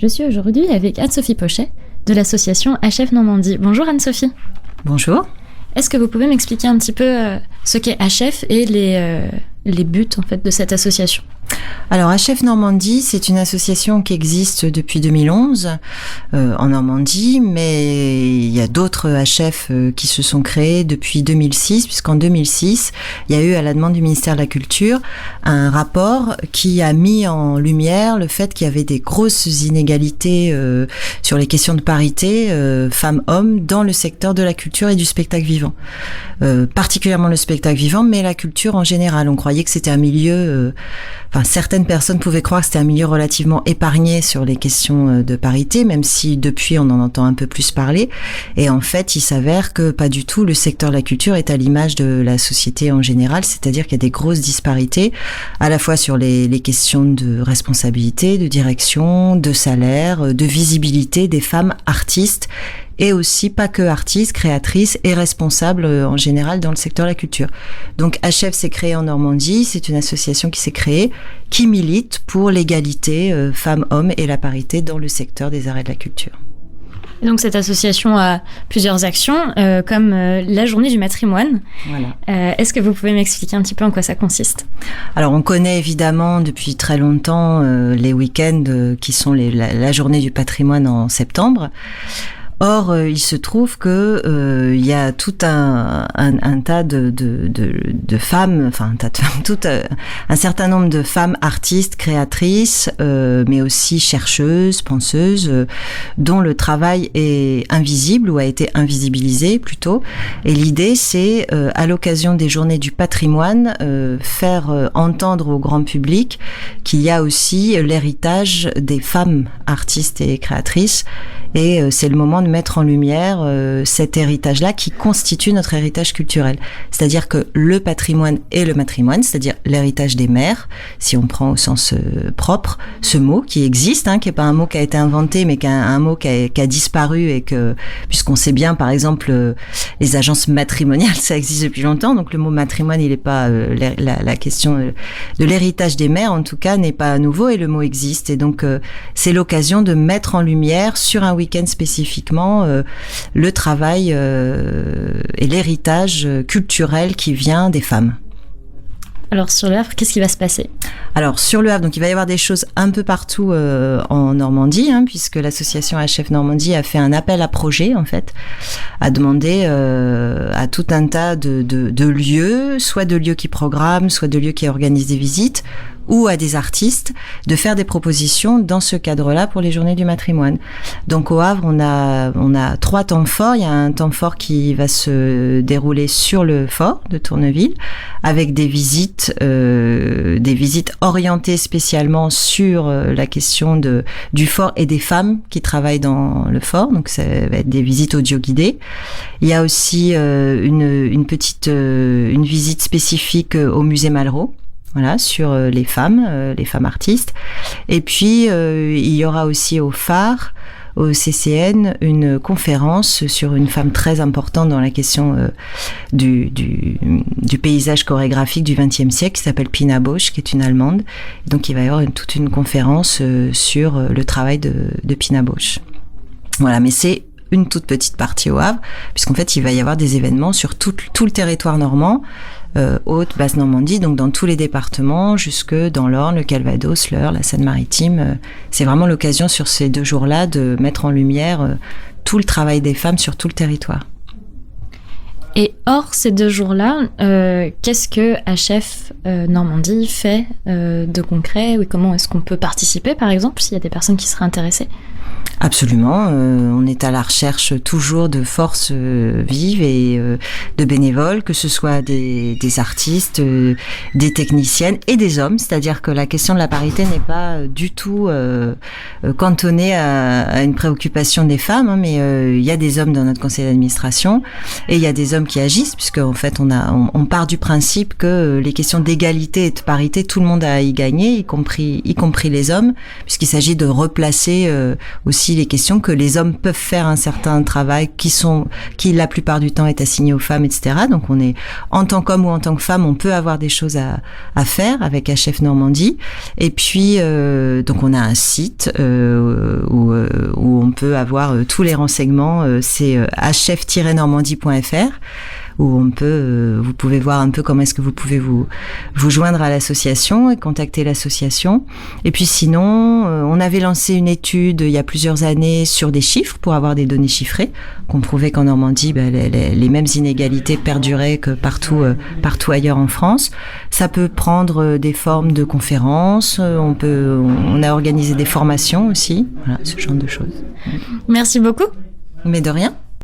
Je suis aujourd'hui avec Anne-Sophie Pochet de l'association HF Normandie. Bonjour Anne-Sophie. Bonjour. Est-ce que vous pouvez m'expliquer un petit peu ce qu'est HF et les buts en fait de cette association ? Alors HF Normandie, c'est une association qui existe depuis 2011 en Normandie, mais il y a d'autres HF qui se sont créés depuis 2006, puisqu'en 2006, il y a eu à la demande du ministère de la Culture un rapport qui a mis en lumière le fait qu'il y avait des grosses inégalités sur les questions de parité femmes-hommes dans le secteur de la culture et du spectacle vivant. Particulièrement le spectacle vivant, mais la culture en général. On croyait que c'était un milieu... certaines personnes pouvaient croire que c'était un milieu relativement épargné sur les questions de parité, même si depuis on en entend un peu plus parler. Et en fait, il s'avère que pas du tout. Le secteur de la culture est à l'image de la société en général, c'est-à-dire qu'il y a des grosses disparités, à la fois sur les questions de responsabilité, de direction, de salaire, de visibilité des femmes artistes, et aussi pas que artistes, créatrices et responsables en général dans le secteur de la culture. Donc HF s'est créé en Normandie, c'est une association qui s'est créée, qui milite pour l'égalité femmes-hommes et la parité dans le secteur des arts et de la culture. Et donc cette association a plusieurs actions, comme la journée du matrimoine. Voilà. Est-ce que vous pouvez m'expliquer un petit peu en quoi ça consiste ? Alors on connaît évidemment depuis très longtemps les week-ends qui sont la journée du patrimoine en septembre. Or, il se trouve que il y a tout un tas de femmes, un certain nombre de femmes artistes, créatrices, mais aussi chercheuses, penseuses, dont le travail est invisible ou a été invisibilisé plutôt. Et l'idée, c'est à l'occasion des Journées du patrimoine, faire entendre au grand public qu'il y a aussi l'héritage des femmes artistes et créatrices. Et c'est le moment de mettre en lumière cet héritage-là qui constitue notre héritage culturel. C'est-à-dire que le patrimoine et le matrimoine, c'est-à-dire l'héritage des mères, si on prend au sens propre, ce mot qui existe, qui est pas un mot qui a été inventé, mais un mot qui a disparu et que, puisqu'on sait bien, par exemple, les agences matrimoniales, ça existe depuis longtemps, donc le mot matrimoine, il est pas, la question de l'héritage des mères, en tout cas, n'est pas nouveau et le mot existe. Et donc, c'est l'occasion de mettre en lumière sur un week-end spécifiquement le travail et l'héritage culturel qui vient des femmes. Alors sur le Havre, qu'est-ce qui va se passer ? Alors sur le Havre, donc il va y avoir des choses un peu partout en Normandie, puisque l'association HF Normandie a fait un appel à projet en fait, a demandé à tout un tas de lieux, soit de lieux qui programment, soit de lieux qui organisent des visites, ou à des artistes de faire des propositions dans ce cadre-là pour les Journées du matrimoine. Donc au Havre, on a 3 temps forts. Il y a un temps fort qui va se dérouler sur le fort de Tourneville, avec des visites orientées spécialement sur la question du fort et des femmes qui travaillent dans le fort. Donc ça va être des visites audio guidées. Il y a aussi une visite spécifique au musée Malraux. Voilà, sur les femmes artistes. Et puis, il y aura aussi au phare, au CCN, une conférence sur une femme très importante dans la question du paysage chorégraphique du XXe siècle, qui s'appelle Pina Bausch, qui est une Allemande. Donc, il va y avoir toute une conférence sur le travail de Pina Bausch. Voilà, mais c'est une toute petite partie au Havre, puisqu'en fait, il va y avoir des événements sur tout le territoire normand, Haute, Basse Normandie, donc dans tous les départements, jusque dans l'Orne, le Calvados, l'Eure, la Seine-Maritime. C'est vraiment l'occasion sur ces 2 jours-là de mettre en lumière tout le travail des femmes sur tout le territoire. Et hors ces 2 jours-là, qu'est-ce que HF Normandie fait de concret ? Oui, comment est-ce qu'on peut participer, par exemple, s'il y a des personnes qui seraient intéressées ? Absolument, on est à la recherche toujours de forces vives et de bénévoles, que ce soit des artistes, des techniciennes et des hommes, c'est-à-dire que la question de la parité n'est pas du tout cantonnée à une préoccupation des femmes, mais il y a des hommes dans notre conseil d'administration et il y a des hommes qui agissent, puisque en fait on part du principe que les questions d'égalité et de parité, tout le monde a à y gagner, y compris les hommes, puisqu'il s'agit de replacer aussi les questions que les hommes peuvent faire un certain travail qui la plupart du temps est assigné aux femmes, etc. Donc on est, en tant qu'homme ou en tant que femme, on peut avoir des choses à faire avec HF Normandie. Et puis donc on a un site où on peut avoir tous les renseignements. C'est hf-normandie.fr. où vous pouvez voir un peu comment est-ce que vous pouvez vous joindre à l'association et contacter l'association. Et puis sinon, on avait lancé une étude il y a plusieurs années sur des chiffres pour avoir des données chiffrées, qu'on prouvait qu'en Normandie, les mêmes inégalités perduraient que partout ailleurs en France. Ça peut prendre des formes de conférences, on a organisé des formations aussi, voilà, ce genre de choses. Merci beaucoup. Mais de rien.